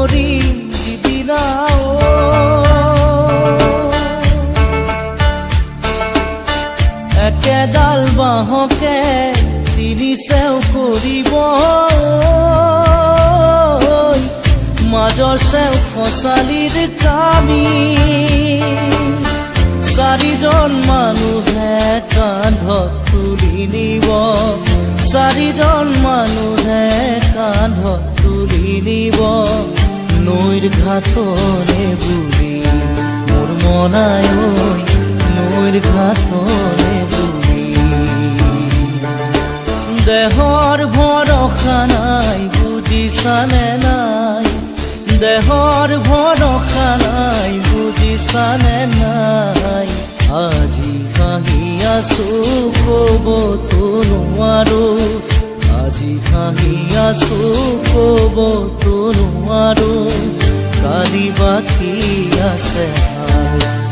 কৰি দিবিনা একেডাল বাঁহকে তিনি চেও কৰিব মাজৰ চেও খচালিৰ কামি চাৰিজন মানুহে কান্ধত তুলি নিব চাৰিজন মানুহে কান্ধত তুলি নিব নৈৰ ঘাটলে বুলি মোৰ মনাই নৈৰ ঘাটলে বুলি দেহৰ ভৰসা নাই বুজিছানে নাই দেহৰ ভৰসা নাই বুজিছানে নাই আজি হাঁহি আছো ক'বতো নোৱাৰো আজি হাঁহি আছো ক'বতো নোৱাৰো কালি বাকী আছে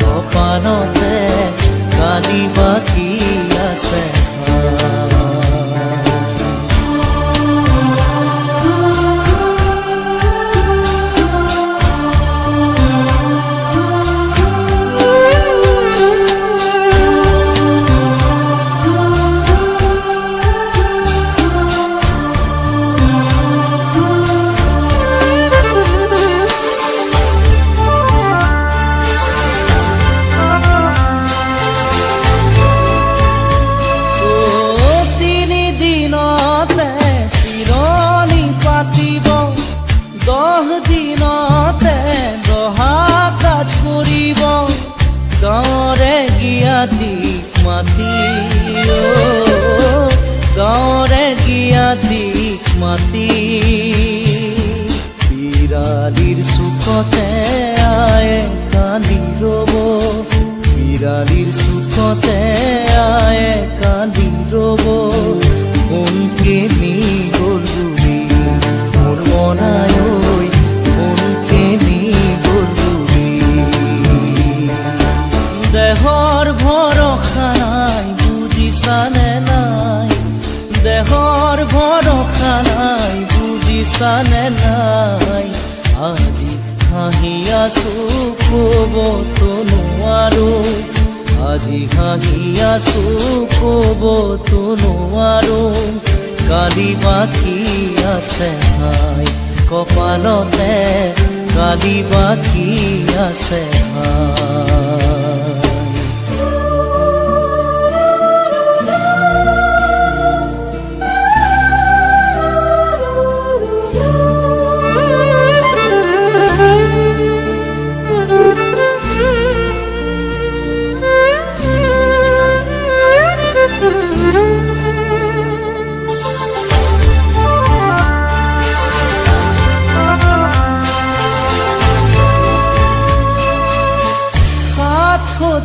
কপালতে কালি বাকী আছে গাঁৱৰে গিয়াদিক মাতি বিৰালিৰ চুকতে আয়ে কান্দি ৰব বিৰালিৰ চুকতে আয়ে কান্দি ৰব কোনকে নি গ'ল বুলি মোৰ মনাই কোনকে নি গ'ল বুলি দেহৰ ভৰসা নাই বুজিছানে নাই দেহৰ ভৰসা নাই বুজিছানে নাই আজি হাঁহি আছো ক'বতো নোৱাৰো আজি হাঁহি আছো ক'বতো নোৱাৰো কালি বাকী আছে হাই কপালতে কালি বাকী আছে হাই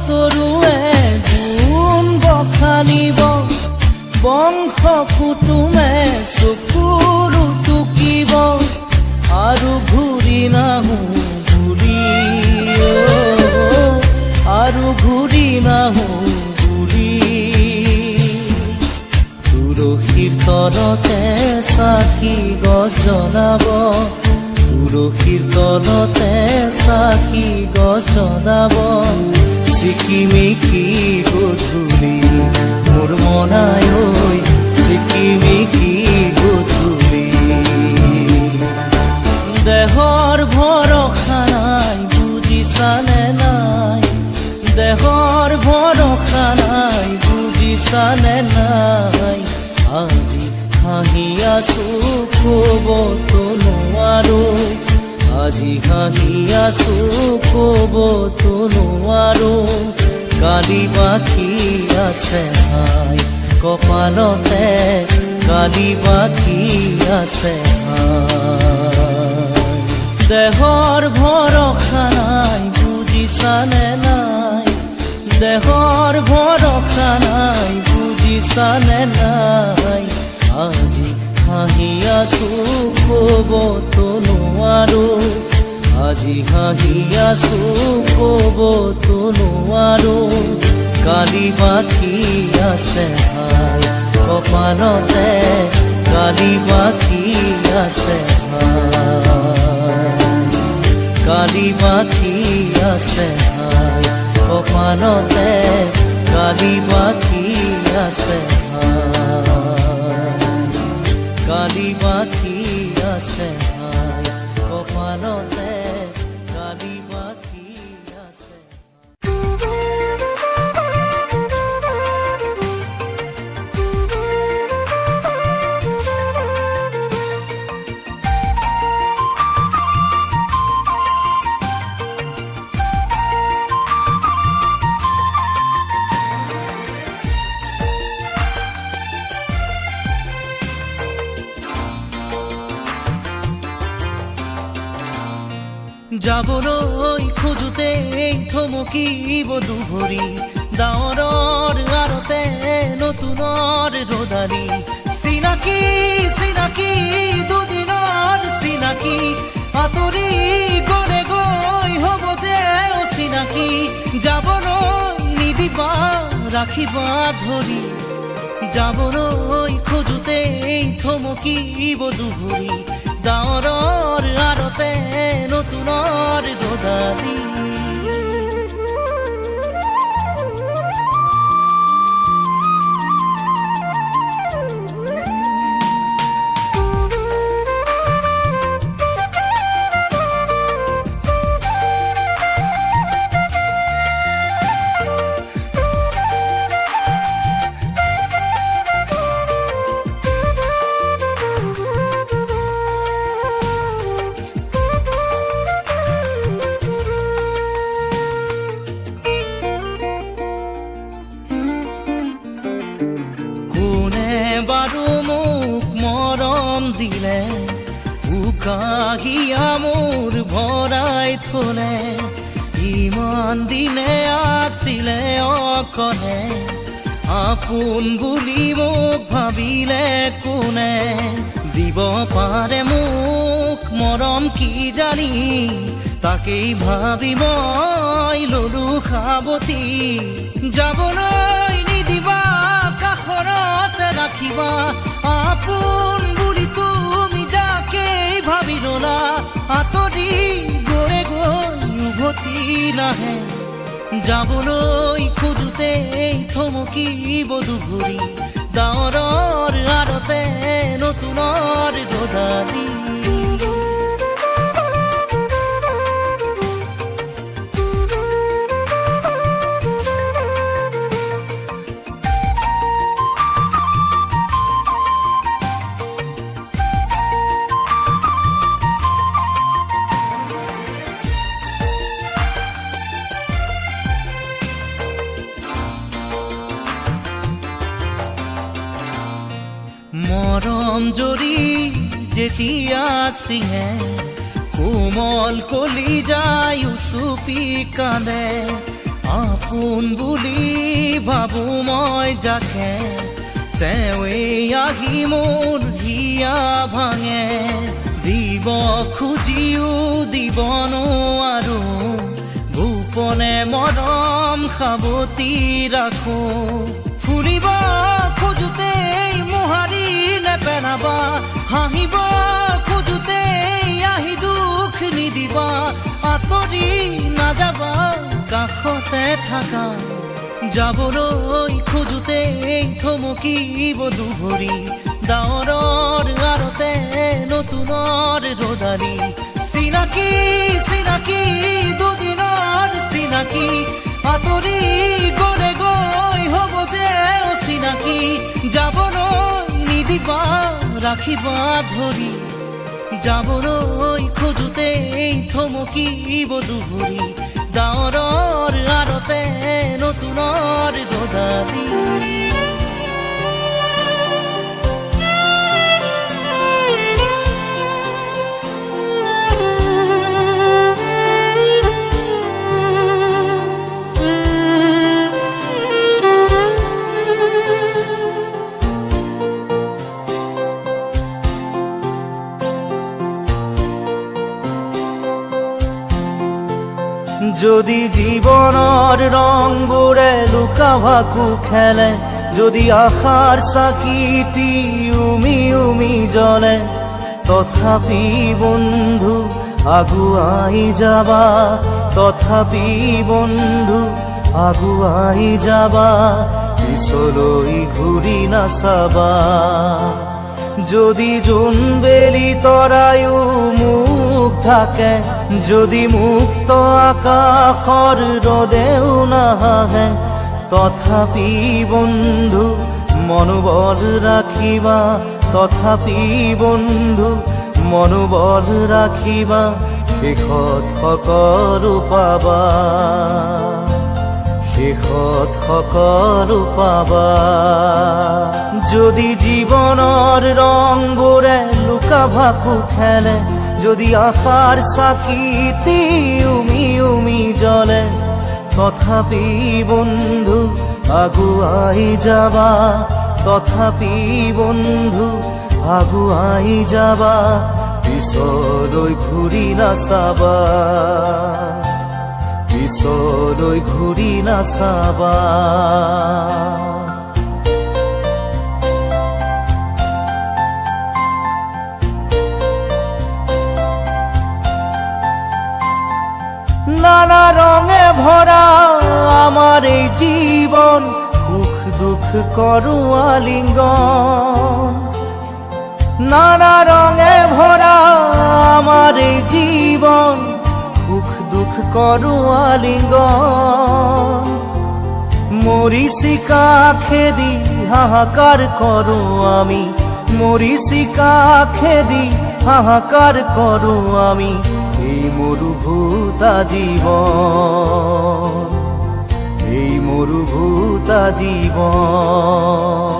তৰুৱে গুণ বখানিব বংশ কুটুমে চকুৰু টুকিব আৰু ঘূৰি নাহো বুলি আৰু ঘূৰি নাহো বুলি তুলসীৰ তলতে চাকি গছ জ্বলাব তুলসীৰ তলতে চাকি গছ জ্বলাব চিকিমিকি গধূলি মোৰ মনাই চিকিমিকি গধূলি দেহৰ ভৰসা নাই বুজিছানে নাই দেহৰ ভৰসা নাই বুজিছানে নাই আজি হাঁহি আছো ক'বতো নোৱাৰো আজি হাঁহি আছো ক'বতো নোৱাৰো কালি বাকী আছে হাই কপালতে কালি বাকী আছে হাই দেহৰ ভৰসা নাই বুজিছানে নাই দেহৰ ভৰসা নাই বুজিছানে নাই আজি হাঁহি আছো ক'বতো নোৱাৰো আজি হাঁহি আছো ক'বতো নোৱাৰো কালি বাকী আছে হাই কপালতে কালি বাকী আছে হাই কালি পাখি আছে হাই কপালতে কালি পাখি আছে হাই কালি পাখি আছে হাই কপালতে কালি পাখি আছে যাবলৈ খোজোতে থমকিব দুভৰি ডাৱৰৰ আৰতে নতুনৰ ৰদালি চিনাকি চিনাকি দুদিনৰ চিনাকি আঁতৰি গলে গৈ হ'ব যে অচিনাকি যাবলৈ নিদিবা ৰাখিবা ধৰি যাবলৈ খোজোতে থমকিব দুভৰি ডাৱৰৰ আৰতে নতুনৰ ৰদালি বাৰু মোক মৰম দিলে উকাহিয়া মোৰ ভৰাই থলে ইমান দিনে আছিলে অকলে আপোন বুলি মোক ভাবিলে কোনে দিব পাৰে মোক মৰম কি জানি তাকেই ভাবি মই ললো সাৱতি যাবলৈ নিদিবা কাষৰতে ৰাখিবা আপোন বুলি তুমি যাকেই ভাবি ললা আঁতৰি গৈ গৈ উভতি নাহে যাবলৈ খোজোতে থমকিব দুভৰি ডাৱৰৰ আৰতে নতুনৰ ৰদালি মৰম জৰি যেতিয়া চিঙে কোমল কলি যায় উচুপি কান্দে আপোন বুলি ভাবো মই যাকে তেৱেই আহি মোৰ হিয়া ভাঙে দিব খুজিও দিব নোৱাৰো গোপনে মৰম সাৱতি ৰাখো ফুৰিব খোজোতে মোহাৰি নেপেলাবা হাঁহিব খোজোতে আহি দুখ নিদিবা আঁতৰি নাযাবা কাষতে থাকা যাবলৈ খোজোতে থমকিব দুভৰি ডাৱৰৰ আৰতে নতুনৰ ৰদালি চিনাকি চিনাকি দুদিনৰ চিনাকি আঁতৰি গলে গৈ হ'ব যে অচিনাকি যাবলৈ নিদিবা ৰাখিবা ধৰি যাবলৈ খোজোতে থমকিব দুভৰি ডাৱৰৰ আৰতে নতুনৰ ৰদালি যদি জীবনৰ ৰংবোৰে লুকা ভাকু খেলে যদি আশাৰ চাকিটি উমি উমি জ্বলে তথাপি বন্ধু আগুৱাই যাবা, তথাপি বন্ধু আগুৱাই যাবা, পিছলৈ ঘূৰি নাচাবা। যদি জোনবেলি তৰায়ো মুখ ঢাকে, যদি মুক্ত আকাশৰ ৰদেও নাহে, তথাপি বন্ধু মনোবল ৰাখিবা, তথাপি বন্ধু মনোবল ৰাখিবা, শেষত সকলো পাবা, শেষত সকলো পাবা। যদি জীৱনৰ ৰংবোৰে লুকা ভাকু খেলে, যদি আশাৰ চাকিটি উমি উমি জ্বলে, তথাপি বন্ধু আগুৱাই যাবা, তথাপি বন্ধু আগুৱাই যাবা, পিছলৈ ঘূৰি নাচাবা, পিছলৈ ঘূৰি নাচাবা। নানা রঙে ভরা আমার এই জীবন, সুখ দুঃখ করু আলিঙ্গন। নানা রঙে ভরা আমার এই জীবন, সুখ দুঃখ করু আলিঙ্গন। মরিচিকা খেদি হাহাকার করু আমি, মরিচিকা খেদি হাহাকার করু আমি, এই মরুভূতা জীবন, এই মরুভূতা জীবন।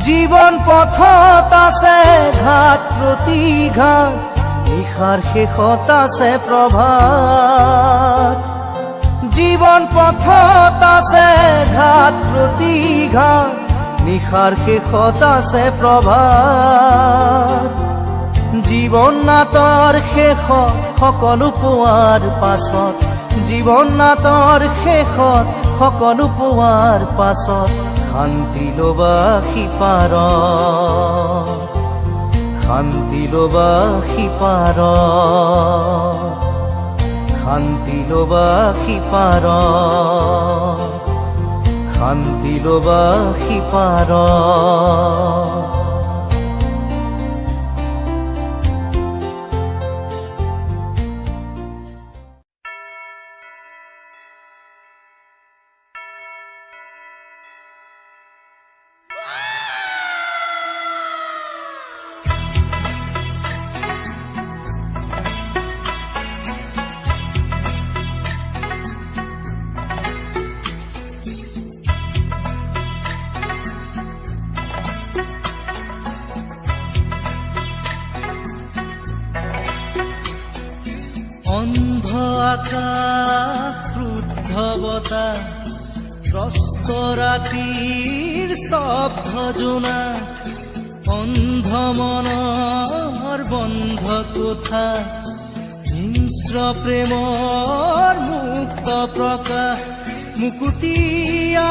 জীবন পথত আছে ঘাট প্ৰতিঘাট, নিশাৰ শেষত আছে প্ৰভাত। জীবন পথত আছে ঘাট প্ৰতিঘাট, নিশাৰ শেষত আছে প্ৰভাত। জীৱন নাটৰ শেষত সকলো পোৱাৰ পাছত, জীৱন নাটৰ শেষত সকলো পোৱাৰ পাছত, শান্তি লবা সিপাৰত, শান্তি লবা সিপাৰত, শান্তি লবা সিপাৰত, শান্তি লবা সিপাৰত। অন্ধ আকাশ, ক্ৰুদ্ধ বতাহ, ত্ৰস্ত ৰাতিৰ স্তব্ধ জোনা, অন্ধ মনৰ বন্ধ কোঠা, হিংস্ৰ প্ৰেমৰ মুক্ত প্ৰকাশ। মুকুতি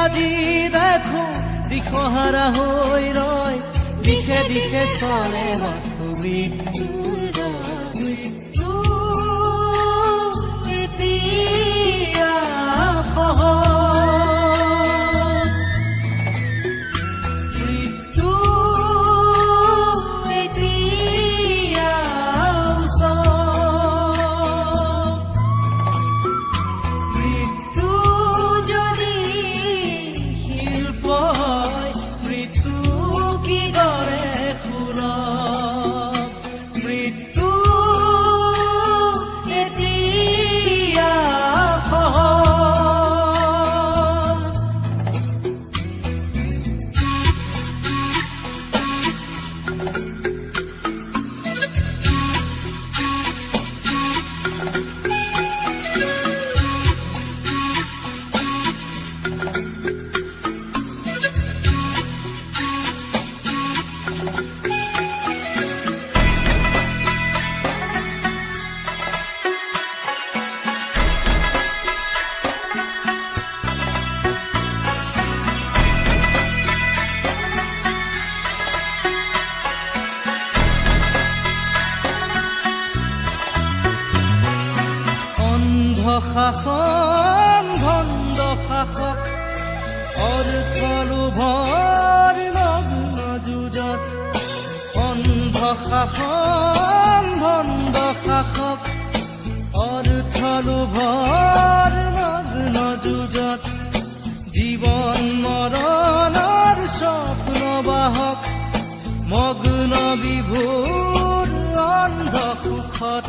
আজি দেখো দিশহাৰা হৈ ৰয়, দিশে দিশে চলে মাথো মৃত্যুৰ মৃত্যু শাসন ভণ্ড শাসক অৰ্থ লোভৰ নগ্ন যুঁজত অন্ধ শাসন ভণ্ড শাসক অৰ্থ লোভৰ নগ্ন যুঁজত জীৱন মৰণৰ স্বপ্ন বাহক মগ্ন বিভোৰ অন্ধ সুখত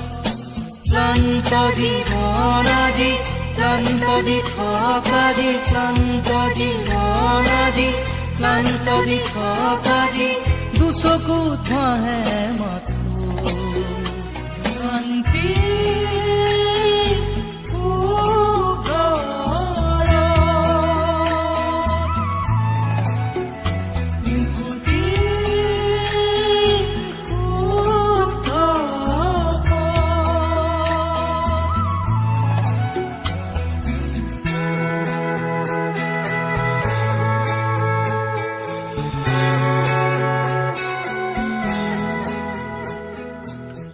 ক্লান্ত জীৱন আজি ক্লান্ত দিঠক আজি ক্লান্ত জীৱন আজি ক্লান্ত দিঠক আজি দুচকুত ভাহে মাথো শান্তি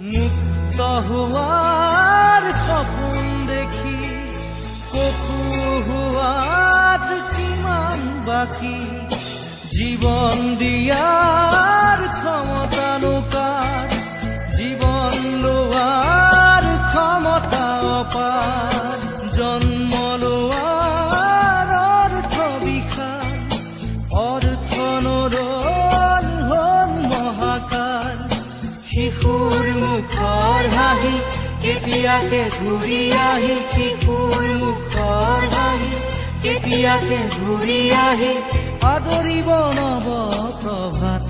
মুক্ত হোৱাৰ সপোন দেখি কপু হোৱাত কিমান বাকী জীৱন দিয়াৰ ক্ষমতা কাৰ জীৱন লোৱাৰ ক্ষমতা অপাৰ জন্ম লোৱাৰ অৰ্থ বিশাল অৰ্থ নৰল হ'ল মহাকাল শিশুৰ মুখৰ হাঁহি কেতিয়াকে ঘূৰি আহি শিশুৰ মুখৰ হাঁহি কেতিয়াকে ঘূৰি আহি আদৰিব নৱ প্ৰভাত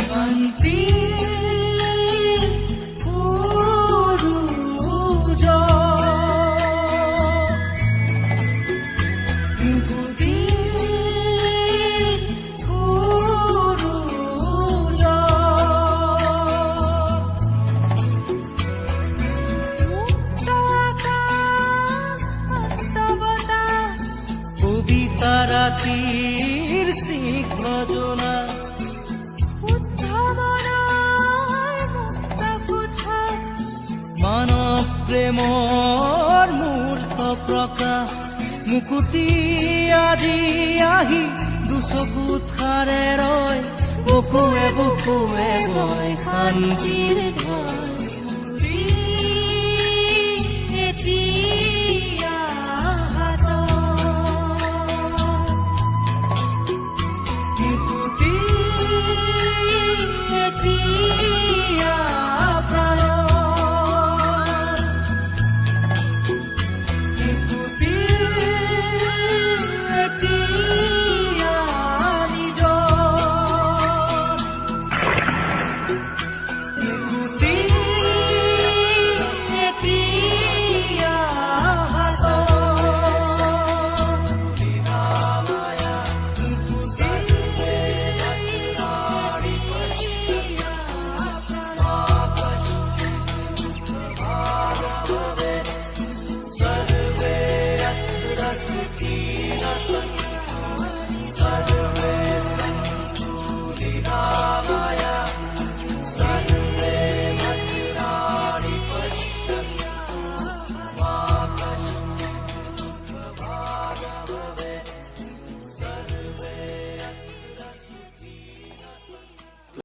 শান্তি সূৰুজ ৰাতিৰ স্নিগ্ধ জোনা শুদ্ধ মনৰ মুক্ত কোঠা মানৱ প্ৰেমৰ মূৰ্ত প্ৰকাশ মুকুতি আজি আহি দুচকুত সাৰে ৰয় বুকুৱে বুকুৱে বয় শান্তিৰ ঢৌ